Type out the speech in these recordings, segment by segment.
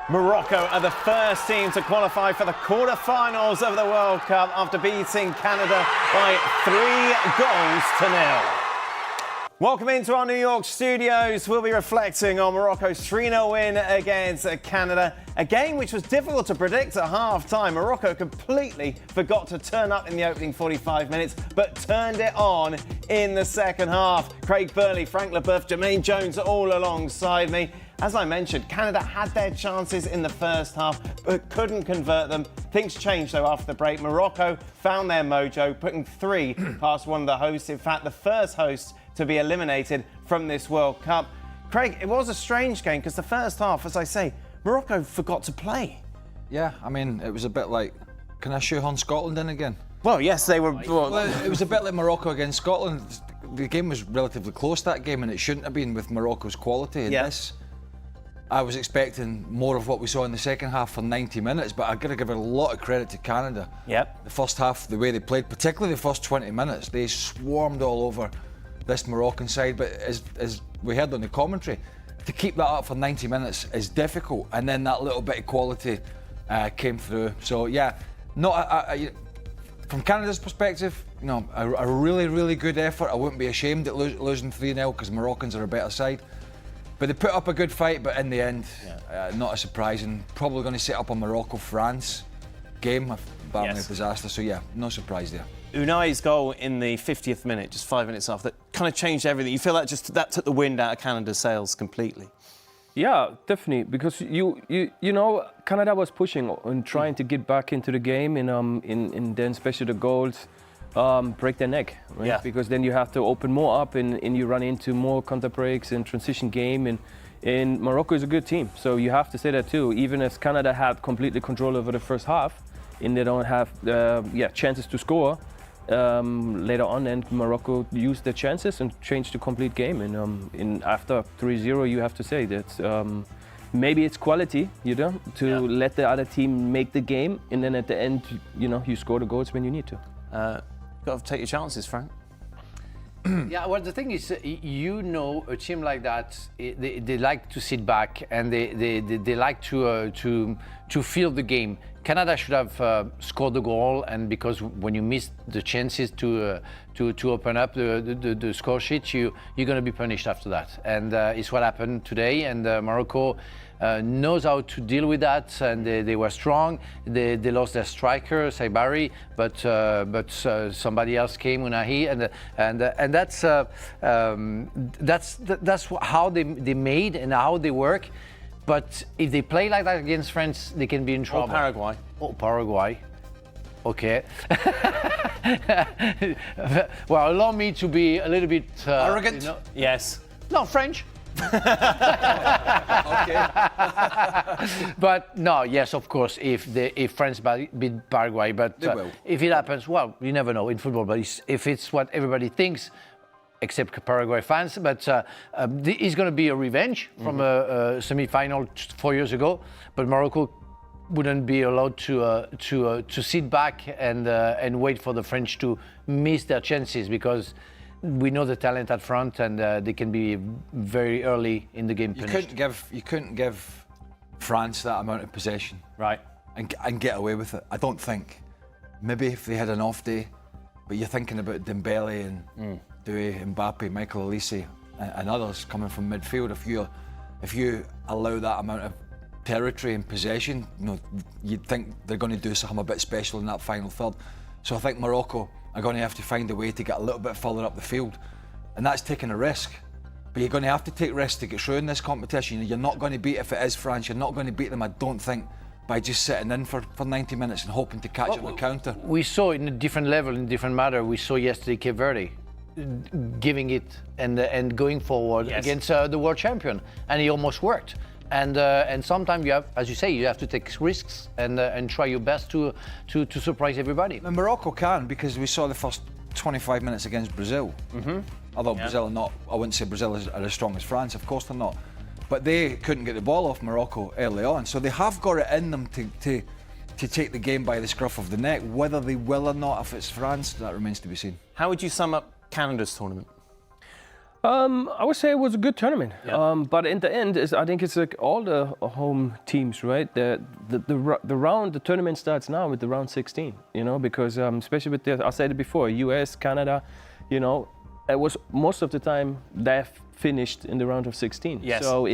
Morocco are the first team to qualify for the quarter-finals of the World Cup after beating Canada by 3-0. Welcome into our New York studios. We'll be reflecting on Morocco's 3-0 win against Canada, a game which was difficult to predict at half-time. Morocco completely forgot to turn up in the opening 45 minutes, but turned it on in the second half. Craig Burley, Frank Leboeuf, Jermaine Jones all alongside me. As I mentioned, Canada had their chances in the first half, but couldn't convert them. Things changed, though, after the break. Morocco found their mojo, putting 3 past one of the hosts. In fact, the first host to be eliminated from this World Cup. Craig, it was a strange game because the first half, as I say, Morocco forgot to play. Yeah, I mean, it was a bit like, can I shoehorn Scotland in again? Well, yes, they were... Well, it was a bit like Morocco against Scotland. The game was relatively close, that game, and it shouldn't have been with Morocco's quality. And this, I was expecting more of what we saw in the second half for 90 minutes, but I've got to give a lot of credit to Canada. Yep. The first half, the way they played, particularly the first 20 minutes, they swarmed all over this Moroccan side, but as we heard on the commentary, to keep that up for 90 minutes is difficult, and then that little bit of quality came through. So yeah, from Canada's perspective, you know, a really, really good effort. I wouldn't be ashamed at losing 3-0 because Moroccans are a better side. But they put up a good fight, but in the end, not a surprise, and probably going to set up a Morocco-France game, barring a disaster. So yeah, no surprise there. Unai's goal in the 50th minute, just 5 minutes after, that kind of changed everything. You feel like that took the wind out of Canada's sails completely? Yeah, definitely, because you know, Canada was pushing and trying to get back into the game, and then especially the goals break their neck, right? Yeah. Because then you have to open more up, and you run into more counter breaks and transition game, and Morocco is a good team, so you have to say that too. Even as Canada had completely control over the first half, and they don't have chances to score. Later on, and Morocco used their chances and changed the complete game. And after 3-0, you have to say that maybe it's quality, you know, to let the other team make the game, and then at the end, you know, you score the goals when you need to. Got to take your chances, Frank. Yeah, well, the thing is, you know, a team like that, they like to sit back and they like to feel the game. Canada should have scored the goal, and because when you miss the chances to open up the score sheet, you're going to be punished after that. And it's what happened today. And Morocco knows how to deal with that, and they were strong. They lost their striker Saibari, but somebody else came, Unai, and that's how they made and how they work. But if they play like that against France, they can be in trouble. Or Paraguay. Oh, Paraguay. Okay. Well, allow me to be a little bit arrogant. You know, Yes. No, French. Okay. But no, yes, of course, if France beat Paraguay, but if it happens, well, you never know in football. But if it's what everybody thinks, except Paraguay fans, but it's going to be a revenge from a semi-final 4 years ago. But Morocco wouldn't be allowed to sit back and wait for the French to miss their chances, because we know the talent at front, and they can be very early in the game finished. You couldn't give France that amount of possession, Right. and get away with it. I don't think. Maybe if they had an off day, but you're thinking about Dembele and Doué, Mbappe, Michael Olise, and others coming from midfield. If you allow that amount of territory and possession, you know, you'd think they're going to do something a bit special in that final third. So I think Morocco are going to have to find a way to get a little bit further up the field, and that's taking a risk. But you're going to have to take risks to get through in this competition. You're not going to beat, if it is France, you're not going to beat them, I don't think, by just sitting in for 90 minutes and hoping to catch up on a counter. We saw in a different level, in a different matter, we saw yesterday Cape Verde giving it and going forward against the world champion, and it almost worked. And sometimes you have, as you say, you have to take risks and try your best to surprise everybody. And Morocco can, because we saw the first 25 minutes against Brazil. Although Brazil are not, I wouldn't say Brazil are as strong as France, of course they're not. But they couldn't get the ball off Morocco early on, so they have got it in them to take the game by the scruff of the neck. Whether they will or not, if it's France, that remains to be seen. How would you sum up Canada's tournament? I would say it was a good tournament, but in the end, I think it's like all the home teams, right? The tournament starts now with the round 16, you know, because especially with I said it before, US, Canada, you know, it was most of the time they've finished in the round of 16. Yes. So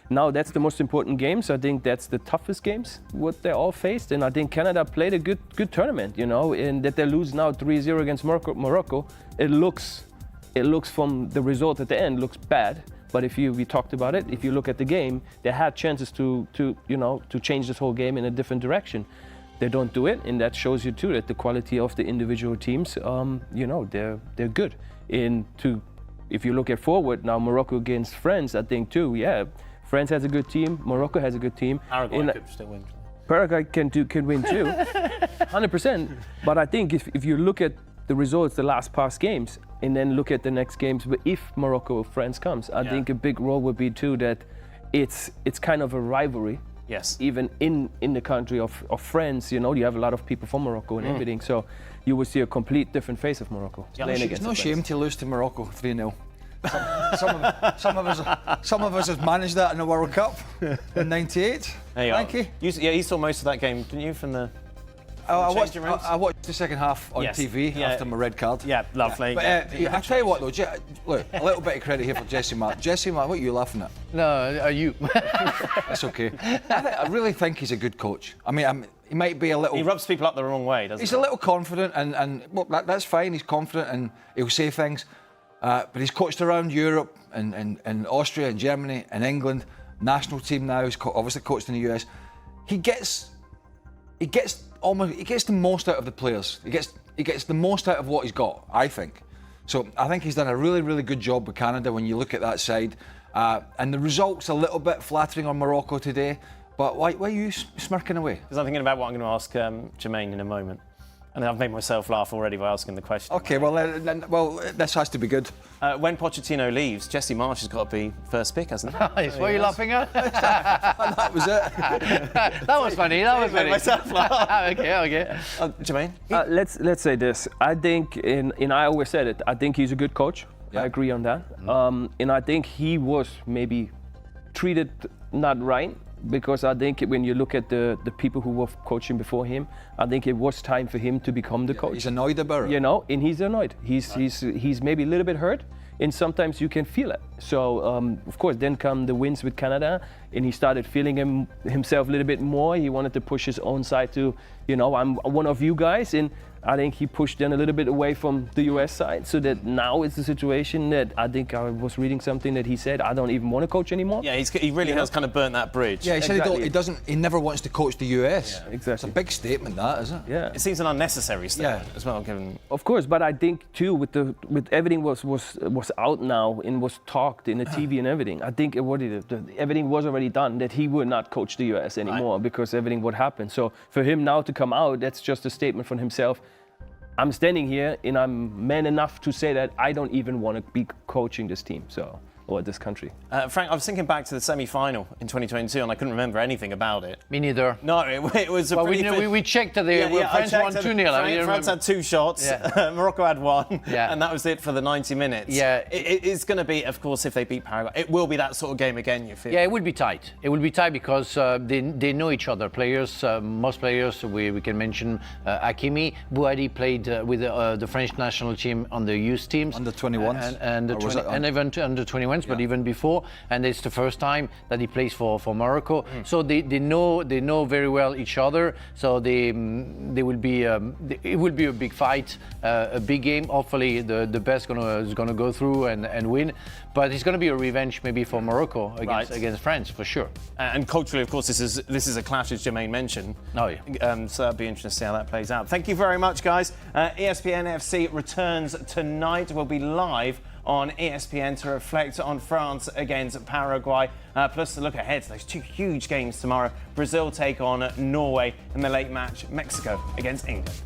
now that's the most important games. I think that's the toughest games what they all faced, and I think Canada played a good tournament, you know, in that they lose now 3-0 against Morocco. It looks from the result at the end looks bad, but we talked about it. If you look at the game, they had chances to change this whole game in a different direction. They don't do it, and that shows you too that the quality of the individual teams, you know, they're good. If you look at forward now, Morocco against France, I think too. Yeah, France has a good team. Morocco has a good team. Paraguay could still win. Paraguay can win too, 100%. But I think if you look at the results, the last past games, and then look at the next games. But if Morocco or France comes, I think a big role would be too that it's kind of a rivalry. Yes. Even in the country of France, you know, you have a lot of people from Morocco and everything. So you will see a complete different face of Morocco. Yeah, It's no shame to lose to Morocco 3-0. Some of us have managed that in the World Cup in '98. Thank you. You saw most of that game, didn't you? From the I watched the second half on TV after my red card. Yeah, lovely. But I tell you what though, look, a little bit of credit here for Jesse Mark. Jesse Mark, what are you laughing at? No, are you? That's okay. I really think he's a good coach. I mean, he might be a little... He rubs people up the wrong way, doesn't he? He's a little confident and well, that's fine, he's confident and he'll say things. But he's coached around Europe and Austria and Germany and England. National team now, he's obviously coached in the US. He gets the most out of the players. He gets the most out of what he's got, I think. So I think he's done a really, really good job with Canada when you look at that side. And the result's a little bit flattering on Morocco today. But why are you smirking away? Because I'm thinking about what I'm going to ask Jermaine in a moment. And I've made myself laugh already by asking the question. Okay, well, this has to be good. When Pochettino leaves, Jesse Marsh has got to be first pick, hasn't he? Nice. What are you laughing at? That was it. That was funny. That was Made funny. myself laugh. Okay. Jermaine? Let's say this. I think, I always said it, I think he's a good coach. Yeah. I agree on that. And I think he was maybe treated not right, because I think when you look at the people who were coaching before him, I think it was time for him to become the coach. He's annoyed about it. You know, and he's annoyed. He's maybe a little bit hurt, and sometimes you can feel it. So of course, then come the wins with Canada, and he started feeling himself a little bit more. He wanted to push his own side to, you know, I'm one of you guys, and I think he pushed them a little bit away from the US side, so that now it's the situation that I think I was reading something that he said, I don't even want to coach anymore. Yeah, he really has kind of burnt that bridge. Yeah, he said Exactly. he never wants to coach the US. Yeah, exactly. It's a big statement, that, isn't it? Yeah. It seems an unnecessary statement as well, given... Of course, but I think too, with everything was out now and was talked in the TV and everything, I think everything was already done, that he would not coach the US anymore because everything would happen. So for him now to come out, that's just a statement from himself. I'm standing here and I'm man enough to say that I don't even want to be coaching this team, or this country. Frank, I was thinking back to the semi-final in 2022 and I couldn't remember anything about it. Me neither. No, it was a Well, pretty... we checked that France won 2-0. France had 2 shots, Morocco had 1, Yeah. and that was it for the 90 minutes. Yeah. It's going to be, of course, if they beat Paraguay, it will be that sort of game again, you feel? Yeah, it will be tight. It will be tight because they know each other. Players, most players, we can mention Hakimi. Bouhaddi played with the French national team on the youth teams. Under 21s. And even under 21s, but even before. And it's the first time that he plays for Morocco. So they know very well each other. So they will be it will be a big fight, a big game. Hopefully the best is gonna go through and win. But it's gonna be a revenge maybe for Morocco against France for sure. And culturally, of course, this is a clash, as Jermaine mentioned. Oh yeah. So that'll be interesting to see how that plays out. Thank you very much, guys. ESPN FC returns tonight. We'll be live on ESPN to reflect on France against Paraguay, plus to look ahead to those 2 huge games tomorrow. Brazil take on Norway, and the late match, Mexico against England.